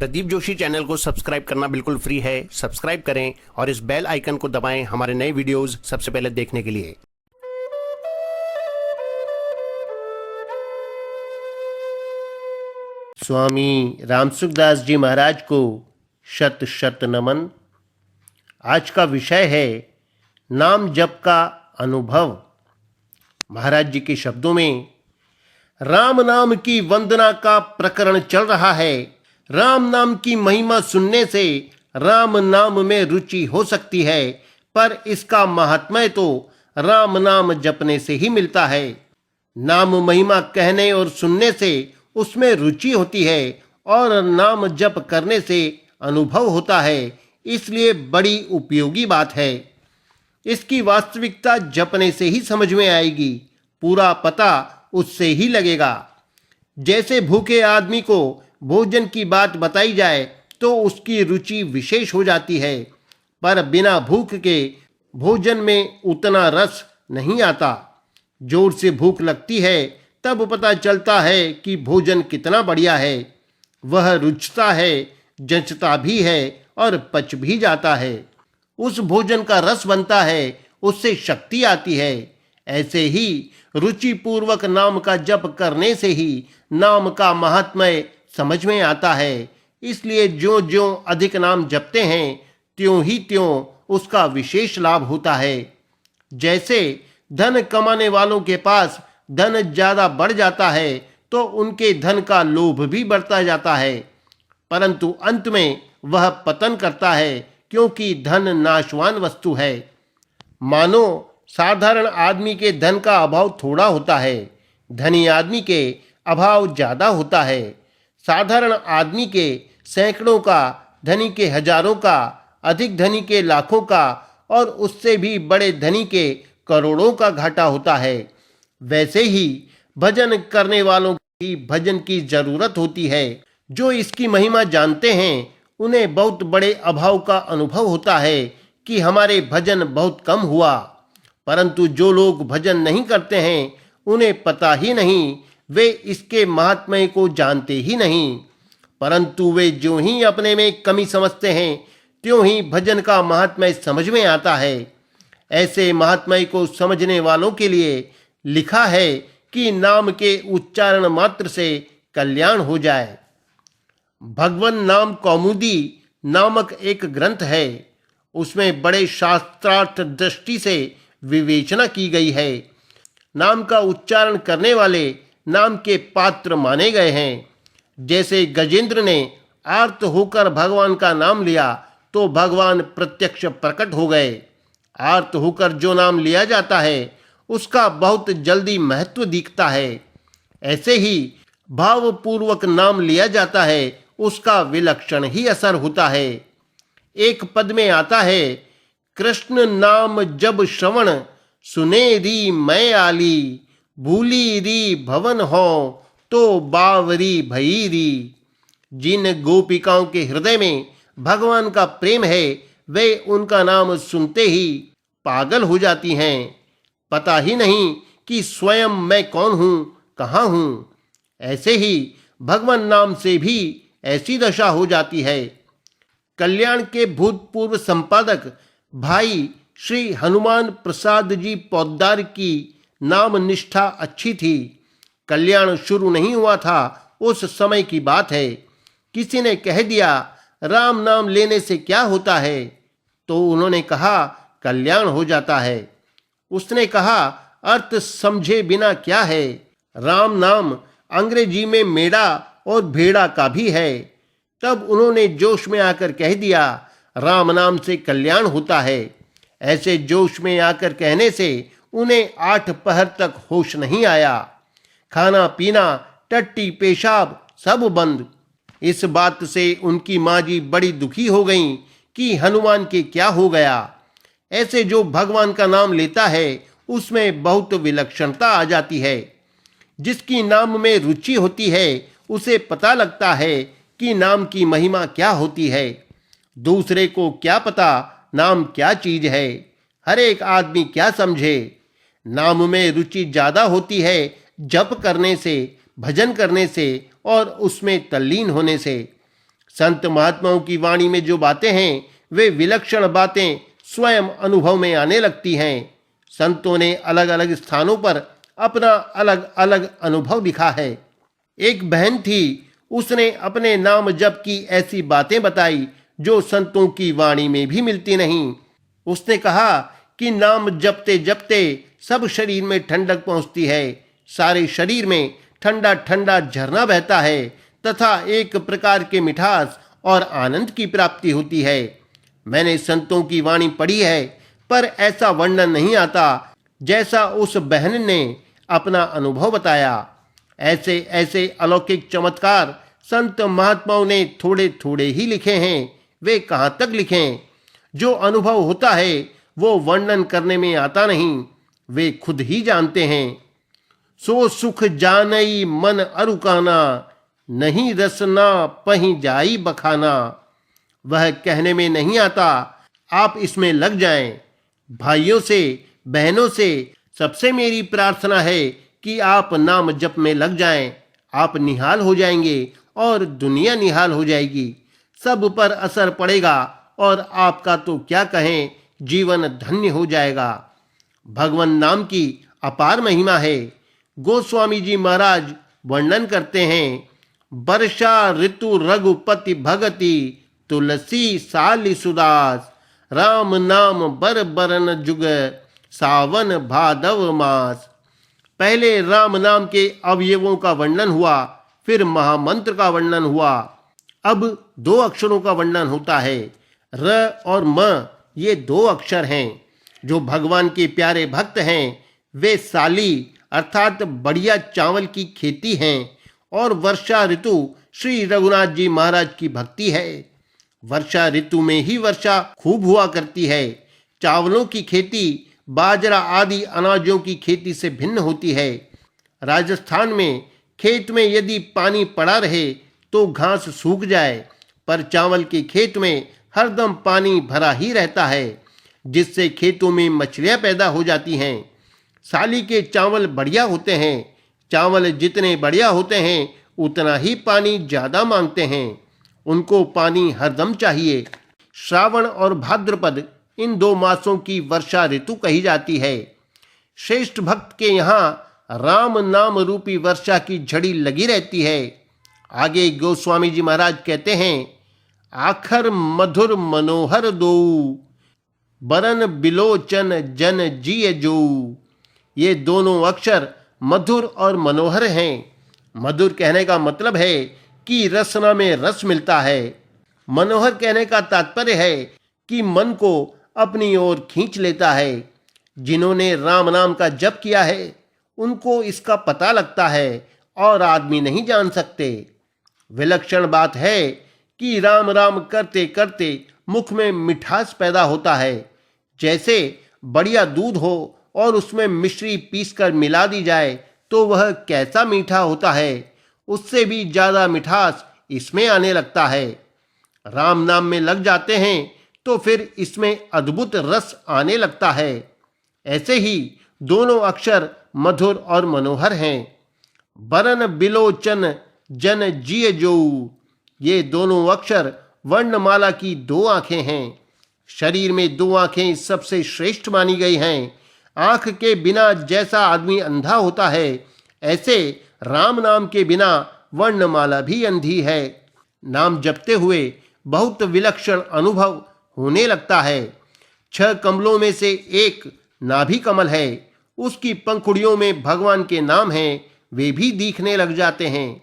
Pradeep Joshi channel को subscribe करना बिल्कुल फ्री है। सब्सक्राइब करें और इस बेल आइकन को दबाएं हमारे नए वीडियोस सबसे पहले देखने के लिए। स्वामी रामसुखदास जी महाराज को शत शत नमन। आज का विषय है नाम जप का अनुभव। महाराज जी के शब्दों में, राम नाम की वंदना का प्रकरण चल रहा है। राम नाम की महिमा सुनने से राम नाम में रुचि हो सकती है, पर इसका महात्म्य तो राम नाम जपने से ही मिलता है। नाम महिमा कहने और सुनने से उसमें रुचि होती है और नाम जप करने से अनुभव होता है, इसलिए बड़ी उपयोगी बात है। इसकी वास्तविकता जपने से ही समझ में आएगी, पूरा पता उससे ही लगेगा। जैसे भूखे आदमी को भोजन की बात बताई जाए तो उसकी रुचि विशेष हो जाती है, पर बिना भूख के भोजन में उतना रस नहीं आता। जोर से भूख लगती है तब पता चलता है कि भोजन कितना बढ़िया है। वह रुचता है, जचता भी है और पच भी जाता है। उस भोजन का रस बनता है, उससे शक्ति आती है। ऐसे ही रुचि पूर्वक नाम का जप करने से ही नाम का महात्म्य समझ में आता है। इसलिए ज्यों ज्यों अधिक नाम जपते हैं त्यों ही त्यों उसका विशेष लाभ होता है। जैसे धन कमाने वालों के पास धन ज्यादा बढ़ जाता है तो उनके धन का लोभ भी बढ़ता जाता है, परंतु अंत में वह पतन करता है, क्योंकि धन नाशवान वस्तु है। मानो साधारण आदमी के धन का अभाव थोड़ा होता है, धनी आदमी के अभाव ज्यादा होता है। साधारण आदमी के सैकड़ों का, धनी के हजारों का, अधिक धनी के लाखों का और उससे भी बड़े धनी के करोड़ों का घाटा होता है। वैसे ही भजन करने वालों की भजन की जरूरत होती है। जो इसकी महिमा जानते हैं उन्हें बहुत बड़े अभाव का अनुभव होता है कि हमारे भजन बहुत कम हुआ, परंतु जो लोग भजन नहीं करते हैं उन्हें पता ही नहीं, वे इसके महात्म्य को जानते ही नहीं। परंतु वे जो ही अपने में कमी समझते हैं त्यों ही भजन का महात्म्य समझ में आता है। ऐसे महात्म्य को समझने वालों के लिए लिखा है कि नाम के उच्चारण मात्र से कल्याण हो जाए। भगवन नाम कौमुदी नामक एक ग्रंथ है। उसमें बड़े शास्त्रार्थ दृष्टि से विवेचना की गई है। नाम का उच्चारण करने वाले नाम के पात्र माने गए हैं। जैसे गजेंद्र ने आर्त होकर भगवान का नाम लिया तो भगवान प्रत्यक्ष प्रकट हो गए। आर्त होकर जो नाम लिया जाता है उसका बहुत जल्दी महत्व दिखता है। ऐसे ही भावपूर्वक नाम लिया जाता है, उसका विलक्षण ही असर होता है। एक पद में आता है, कृष्ण नाम जब श्रवण सुने री मैं आली, भूली री भवन हो तो बावरी भई री। जिन गोपिकाओं के हृदय में भगवान का प्रेम है वे उनका नाम सुनते ही पागल हो जाती हैं। पता ही नहीं कि स्वयं मैं कौन हूँ, कहाँ हूँ। ऐसे ही भगवान नाम से भी ऐसी दशा हो जाती है। कल्याण के भूतपूर्व संपादक भाई श्री हनुमान प्रसाद जी पोद्दार की नाम निष्ठा अच्छी थी। कल्याण शुरू नहीं हुआ था, उस समय की बात है। किसी ने कह दिया, राम नाम लेने से क्या होता है? तो उन्होंने कहा, कल्याण हो जाता है। उसने कहा, अर्थ समझे बिना क्या है? राम नाम अंग्रेजी में मेढ़ा और भेड़ा का भी है। तब उन्होंने जोश में आकर कह दिया, राम नाम से कल्याण होता है। ऐसे जोश में आकर कहने से उन्हें 8 पहर तक होश नहीं आया। खाना पीना, टट्टी पेशाब सब बंद। इस बात से उनकी माँ जी बड़ी दुखी हो गईं कि हनुमान के क्या हो गया। ऐसे जो भगवान का नाम लेता है उसमें बहुत विलक्षणता आ जाती है। जिसकी नाम में रुचि होती है उसे पता लगता है कि नाम की महिमा क्या होती है। दूसरे को क्या पता नाम क्या चीज है, हर एक आदमी क्या समझे। नाम में रुचि ज्यादा होती है जप करने से, भजन करने से और उसमें तल्लीन होने से। संत महात्माओं की वाणी में जो बातें हैं वे विलक्षण बातें स्वयं अनुभव में आने लगती हैं। संतों ने अलग अलग स्थानों पर अपना अलग अलग अनुभव लिखा है। एक बहन थी, उसने अपने नाम जप की ऐसी बातें बताई जो संतों की वाणी में भी मिलती नहीं। उसने कहा कि नाम जपते जपते सब शरीर में ठंडक पहुंचती है, सारे शरीर में ठंडा ठंडा झरना बहता है तथा एक प्रकार के मिठास और आनंद की प्राप्ति होती है। मैंने संतों की वाणी पढ़ी है, पर ऐसा वर्णन नहीं आता जैसा उस बहन ने अपना अनुभव बताया। ऐसे ऐसे अलौकिक चमत्कार संत महात्माओं ने थोड़े थोड़े ही लिखे हैं। वे कहाँ तक लिखें? जो अनुभव होता है वो वर्णन करने में आता नहीं, वे खुद ही जानते हैं। सो सुख जानई मन अरुकाना, नहीं रसना पहीं जाई बखाना। वह कहने में नहीं आता, आप इसमें लग जाएं। भाइयों से, बहनों से सबसे मेरी प्रार्थना है कि आप नाम जप में लग जाएं। आप निहाल हो जाएंगे और दुनिया निहाल हो जाएगी। सब पर असर पड़ेगा और आपका तो क्या कहें, जीवन धन्य हो जाएगा। भगवान नाम की अपार महिमा है। गोस्वामी जी महाराज वर्णन करते हैं, वर्षा ऋतु रघुपति भगति, तुलसी साली सुदास, राम नाम बर बरन जुग, सावन भादव मास। पहले राम नाम के अवयवों का वर्णन हुआ, फिर महामंत्र का वर्णन हुआ। अब 2 अक्षरों का वर्णन होता है। र और म ये 2 अक्षर हैं। जो भगवान के प्यारे भक्त हैं वे साली अर्थात बढ़िया चावल की खेती हैं और वर्षा ऋतु श्री रघुनाथ जी महाराज की भक्ति है। वर्षा ऋतु में ही वर्षा खूब हुआ करती है। चावलों की खेती बाजरा आदि अनाजों की खेती से भिन्न होती है। राजस्थान में खेत में यदि पानी पड़ा रहे तो घास सूख जाए, पर चावल के खेत में हरदम पानी भरा ही रहता है, जिससे खेतों में मछलियां पैदा हो जाती हैं। साली के चावल बढ़िया होते हैं। चावल जितने बढ़िया होते हैं उतना ही पानी ज़्यादा मांगते हैं। उनको पानी हरदम चाहिए। श्रावण और भाद्रपद इन 2 मासों की वर्षा ऋतु कही जाती है। श्रेष्ठ भक्त के यहाँ राम नाम रूपी वर्षा की झड़ी लगी रहती है। आगे गोस्वामी जी महाराज कहते हैं, आखर मधुर मनोहर दो, बरन बिलोचन जन जिय जो। ये दोनों अक्षर मधुर और मनोहर हैं। मधुर कहने का मतलब है कि रसना में रस मिलता है। मनोहर कहने का तात्पर्य है कि मन को अपनी ओर खींच लेता है। जिन्होंने राम नाम का जप किया है उनको इसका पता लगता है और आदमी नहीं जान सकते। विलक्षण बात है कि राम राम करते करते मुख में मिठास पैदा होता है। जैसे बढ़िया दूध हो और उसमें मिश्री पीसकर मिला दी जाए तो वह कैसा मीठा होता है, उससे भी ज़्यादा मिठास इसमें आने लगता है। राम नाम में लग जाते हैं तो फिर इसमें अद्भुत रस आने लगता है। ऐसे ही दोनों अक्षर मधुर और मनोहर हैं। बरन बिलोचन जन जिय जो, ये दोनों अक्षर वर्णमाला की 2 आंखें हैं। शरीर में 2 आंखें सबसे श्रेष्ठ मानी गई हैं। आंख के बिना जैसा आदमी अंधा होता है, ऐसे राम नाम के बिना वर्णमाला भी अंधी है। नाम जपते हुए बहुत विलक्षण अनुभव होने लगता है। 6 कमलों में से एक नाभि कमल है। उसकी पंखुड़ियों में भगवान के नाम हैं, वे भी दिखने लग जाते हैं।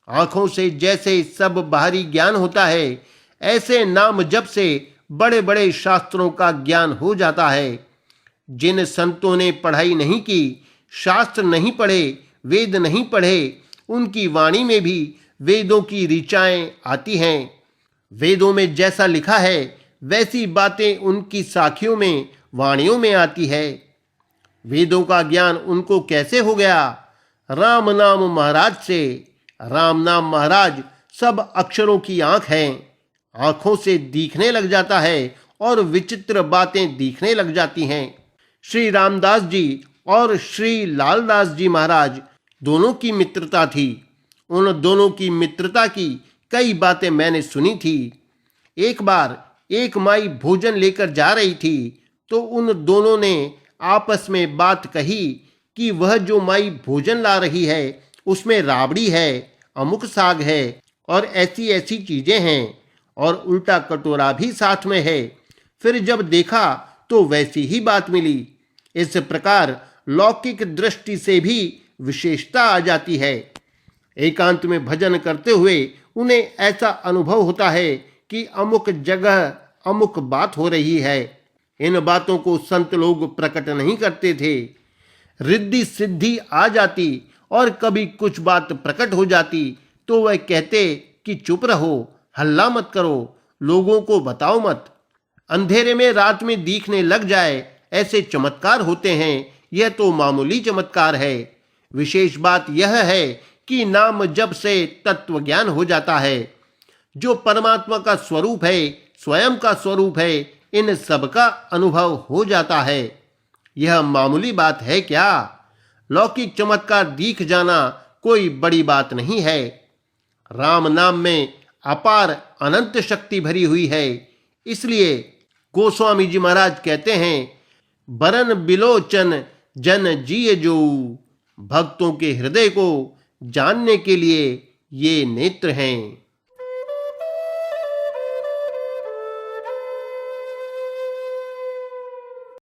आंखों से जैसे सब बाहरी ज्ञान होता है, ऐसे नाम जप से बड़े बड़े शास्त्रों का ज्ञान हो जाता है। जिन संतों ने पढ़ाई नहीं की, शास्त्र नहीं पढ़े, वेद नहीं पढ़े, उनकी वाणी में भी वेदों की ऋचाएं आती हैं। वेदों में जैसा लिखा है वैसी बातें उनकी साखियों में, वाणियों में आती है। वेदों का ज्ञान उनको कैसे हो गया? राम नाम महाराज से। राम नाम महाराज सब अक्षरों की आंख हैं। आंखों से दिखने लग जाता है और विचित्र बातें दिखने लग जाती हैं। श्री रामदास जी और श्री लालदास जी महाराज दोनों की मित्रता थी। उन दोनों की मित्रता की कई बातें मैंने सुनी थी। एक बार एक माई भोजन लेकर जा रही थी तो उन दोनों ने आपस में बात कही कि वह जो माई भोजन ला रही है उसमें राबड़ी है, अमुक साग है और ऐसी ऐसी चीजें हैं और उल्टा कटोरा भी साथ में है। फिर जब देखा तो वैसी ही बात मिली। इस प्रकार लौकिक दृष्टि से भी विशेषता आ जाती है। एकांत में भजन करते हुए उन्हें ऐसा अनुभव होता है कि अमुक जगह अमुक बात हो रही है। इन बातों को संत लोग प्रकट नहीं करते थे। रिद्धि सिद्धि आ जाती और कभी कुछ बात प्रकट हो जाती तो वह कहते कि चुप रहो, हल्ला मत करो, लोगों को बताओ मत। अंधेरे में रात में दिखने लग जाए ऐसे चमत्कार होते हैं। यह तो मामूली चमत्कार है। विशेष बात यह है कि नाम जप से तत्व ज्ञान हो जाता है। जो परमात्मा का स्वरूप है, स्वयं का स्वरूप है, इन सब का अनुभव हो जाता है। यह मामूली बात है क्या? लौकिक चमत्कार दिख जाना कोई बड़ी बात नहीं है। राम नाम में अपार अनंत शक्ति भरी हुई है। इसलिए गोस्वामी जी महाराज कहते हैं, बरन बिलोचन जन जिय जो, भक्तों के हृदय को जानने के लिए ये नेत्र हैं।